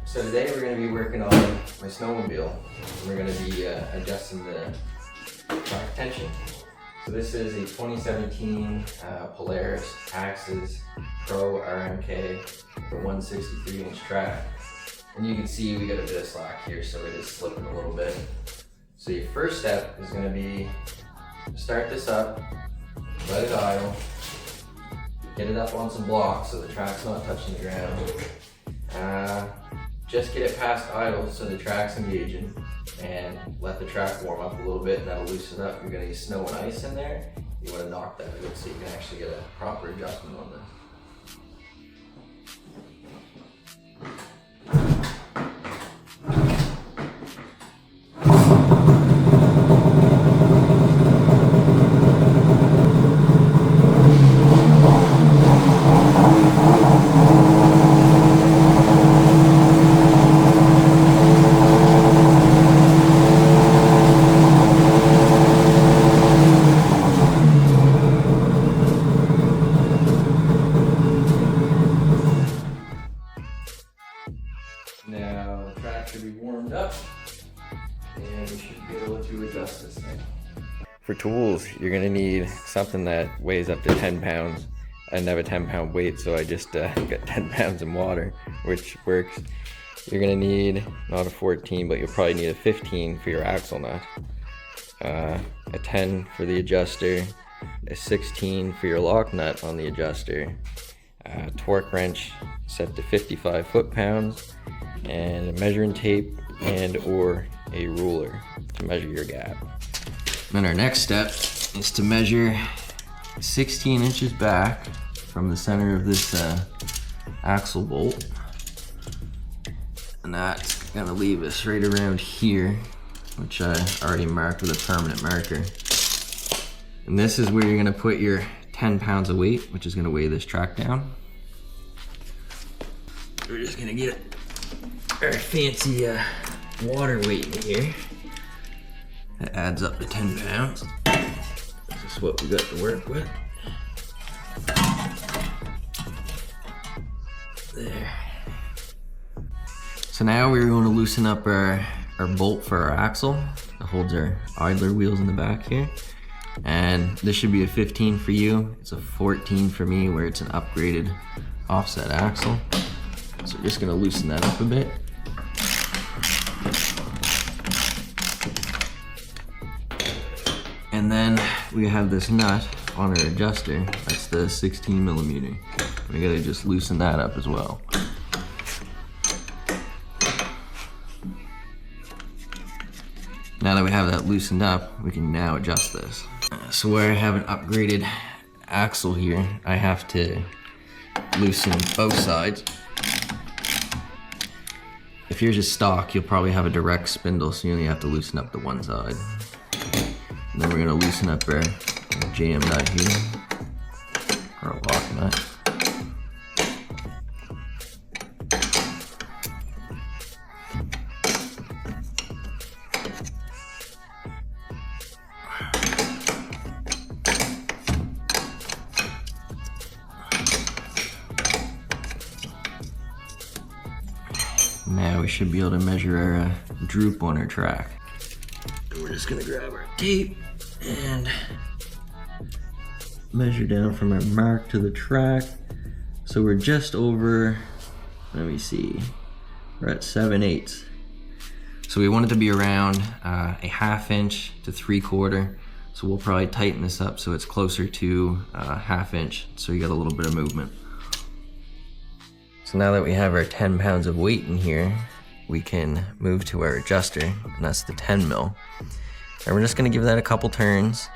So today we're going to be working on my snowmobile. We're going to be adjusting the track tension. So this is a 2017 Polaris Axys PRO-RMK for 163-inch track. And you can see we got a bit of slack here, so it is slipping a little bit. So your first step is going to be start this up, let it idle, get it up on some blocks so the track's not touching the ground. Just get it past idle so the track's engaging, and let the track warm up a little bit, and that'll loosen up. You're going to get snow and ice in there. You want to knock that out so you can actually get a proper adjustment on this. Now the track should be warmed up and we should be able to adjust this thing. For tools, you're going to need something that weighs up to 10 pounds. I didn't have a 10-pound weight, so I just got 10 pounds in water, which works. You're going to need not a 14, but you'll probably need a 15 for your axle nut, a 10 for the adjuster, a 16 for your lock nut on the adjuster, a torque wrench set to 55 foot-pounds, and a measuring tape and or a ruler to measure your gap. Then our next step is to measure 16 inches back from the center of this axle bolt, and that's gonna leave us right around here, which I already marked with a permanent marker. And this is where you're gonna put your 10 pounds of weight, which is gonna weigh this track down. We're just gonna get our fancy water weight in here. That adds up to 10 pounds. This is what we got to work with. There. So now we're going to loosen up our bolt for our axle that holds our idler wheels in the back here. And this should be a 15 for you. It's a 14 for me, where it's an upgraded offset axle. So we're just going to loosen that up a bit. And then we have this nut on our adjuster. That's the 16 millimeter. We gotta just loosen that up as well. Now that we have that loosened up, we can now adjust this. So where I have an upgraded axle here, I have to loosen both sides. If yours is stock, you'll probably have a direct spindle, so you only have to loosen up the one side. And then we're going to loosen up our jam nut here, or a lock nut. Now we should be able to measure our droop on our track. We're just gonna grab our tape and measure down from our mark to the track. So we're just over, let me see, we're at 7/8. So we want it to be around a 1/2 inch to 3/4. So we'll probably tighten this up so it's closer to 1/2 inch, so you got a little bit of movement. So now that we have our 10 pounds of weight in here, we can move to our adjuster, and that's the 10 mil. And we're just gonna give that a couple turns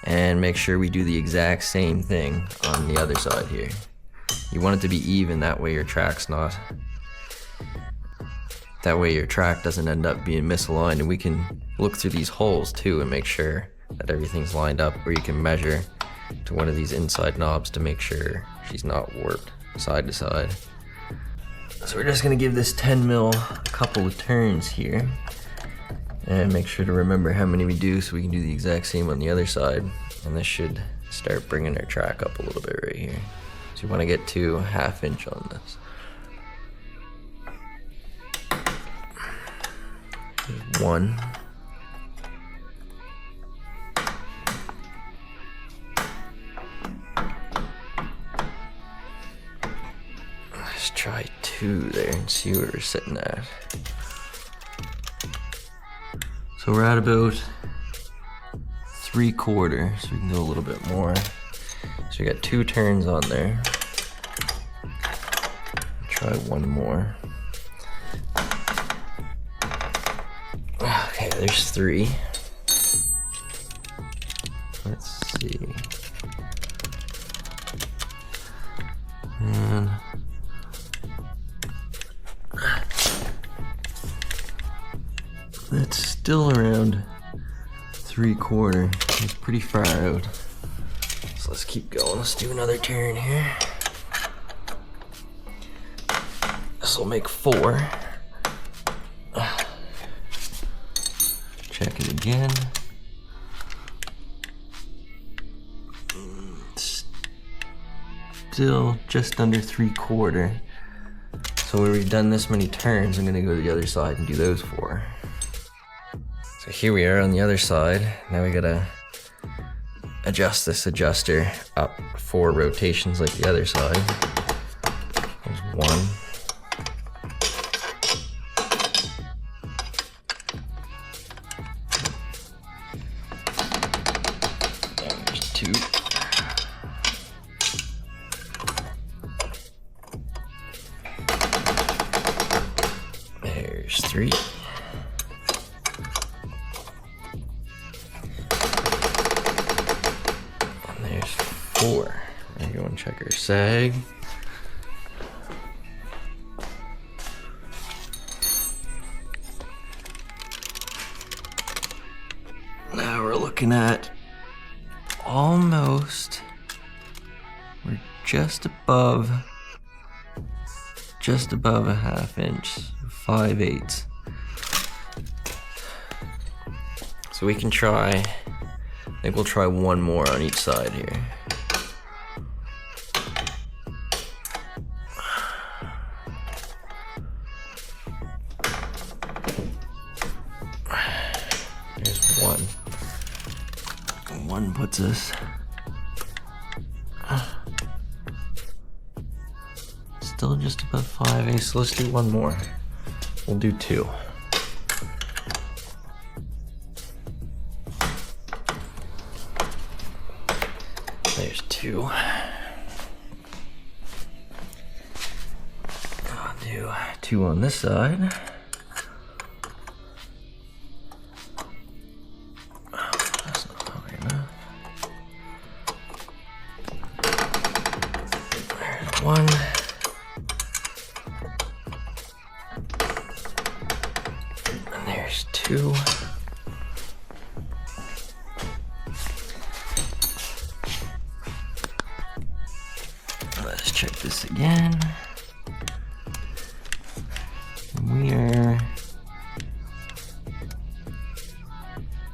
and make sure we do the exact same thing on the other side here. You want it to be even, that way your track doesn't end up being misaligned. And we can look through these holes too and make sure that everything's lined up, or you can measure to one of these inside knobs to make sure she's not warped side to side. So we're just gonna give this 10 mil a couple of turns here and make sure to remember how many we do so we can do the exact same on the other side. And this should start bringing our track up a little bit right here. So you wanna get to 1/2 inch on this. 1. Let's try 2 there and see where we're sitting at. So we're at about 3/4, so we can go a little bit more. So we got 2 turns on there. Try 1 more. Okay, there's 3. Let's see. And that's still around 3/4. It's pretty far out. So let's keep going. Let's do another turn here. This will make 4. Check it again. Still just under 3/4. So where we've done this many turns, I'm gonna go to the other side and do those 4. So here we are on the other side. Now we gotta adjust this adjuster up 4 rotations like the other side. There's 1. There's 2. There's 3. And there's 4. There you go, and check our sag. Now we're looking at almost, we're just above a 1/2 inch, 5/8. So we can try, I think we'll try 1 more on each side here. There's 1. 1 puts us still just above 5/8, so let's do 1 more. We'll do 2. There's 2. I'll do 2 on this side. That's not high enough. There's 1. And there's 2. Let's check this again. We are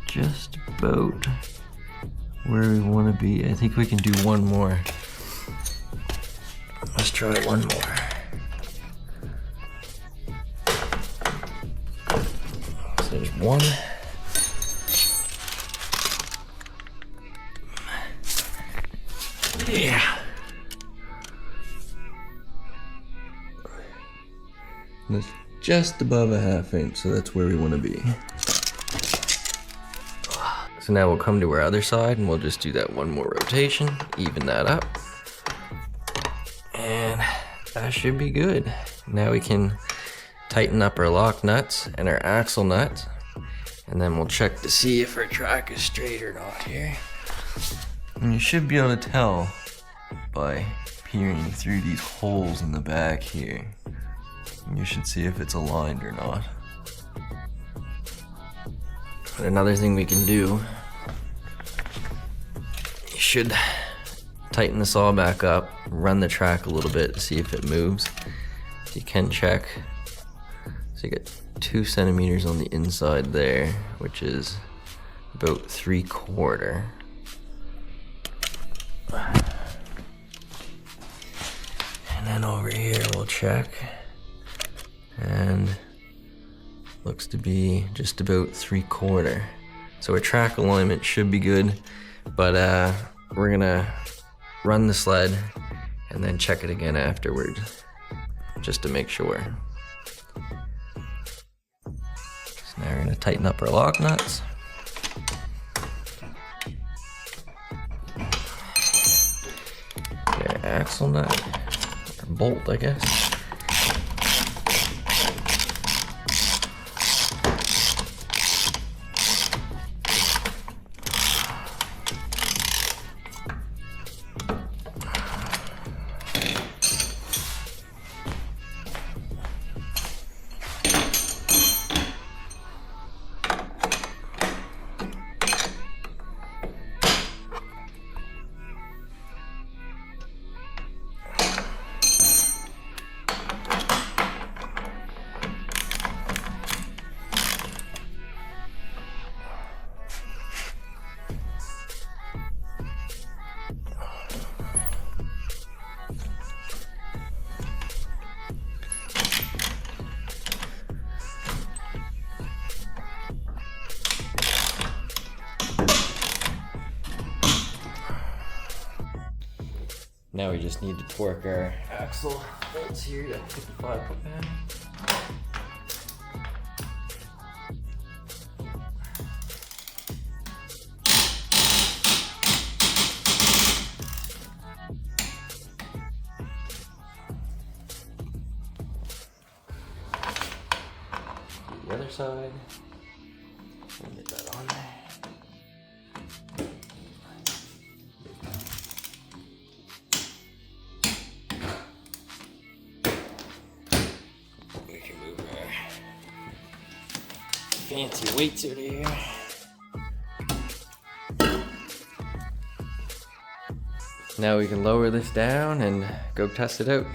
just about where we want to be. I think we can do 1 more. Let's try 1 more. So there's 1. Yeah. That's just above a 1/2 inch, so that's where we want to be. So now we'll come to our other side and we'll just do that 1 more rotation, even that up. And that should be good. Now we can tighten up our lock nuts and our axle nuts, and then we'll check to see if our track is straight or not here. And you should be able to tell by peering through these holes in the back here. And you should see if it's aligned or not. But another thing we can do, you should tighten this all back up, run the track a little bit to see if it moves. You can check. So you get 2 centimeters on the inside there, which is about 3/4. And then over here we'll check. And looks to be just about 3/4. So our track alignment should be good, but we're gonna run the sled and then check it again afterwards, just to make sure. So now we're gonna tighten up our lock nuts. Get our axle nut, or bolt, I guess. Now we just need to torque our axle bolts here to 55 foot-pound. The other side. Get that on there. Fancy weights out of here. Now we can lower this down and go test it out.